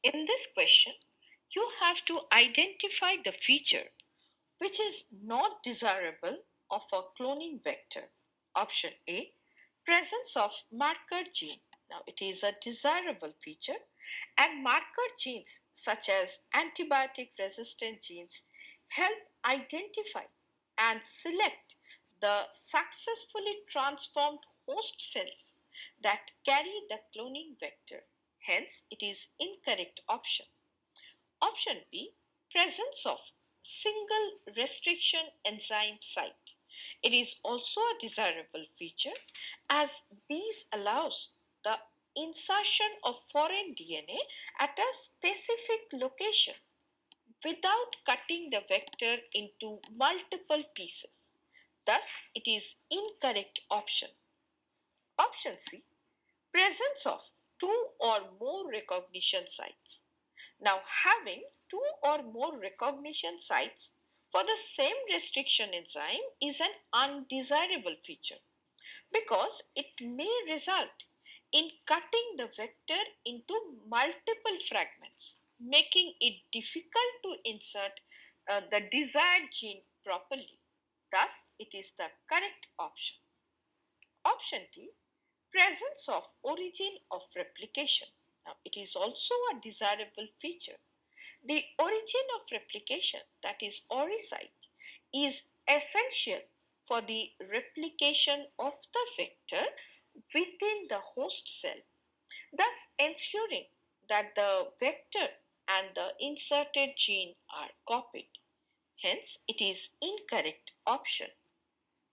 In this question, you have to identify the feature which is not desirable of a cloning vector. Option A, presence of marker gene. Now it is a desirable feature, and marker genes such as antibiotic resistant genes help identify and select the successfully transformed host cells that carry the cloning vector. Hence, it is incorrect option. Option B, presence of single restriction enzyme site. It is also a desirable feature as these allows the insertion of foreign DNA at a specific location without cutting the vector into multiple pieces. Thus, it is incorrect option. Option C, presence of two or more recognition sites. Now, having two or more recognition sites for the same restriction enzyme is an undesirable feature because it may result in cutting the vector into multiple fragments, making it difficult to insert the desired gene properly. Thus, it is the correct option. Option D, presence of origin of replication. Now, it is also a desirable feature. The origin of replication, that is oricite, is essential for the replication of the vector within the host cell, thus ensuring that the vector and the inserted gene are copied. Hence, it is incorrect option.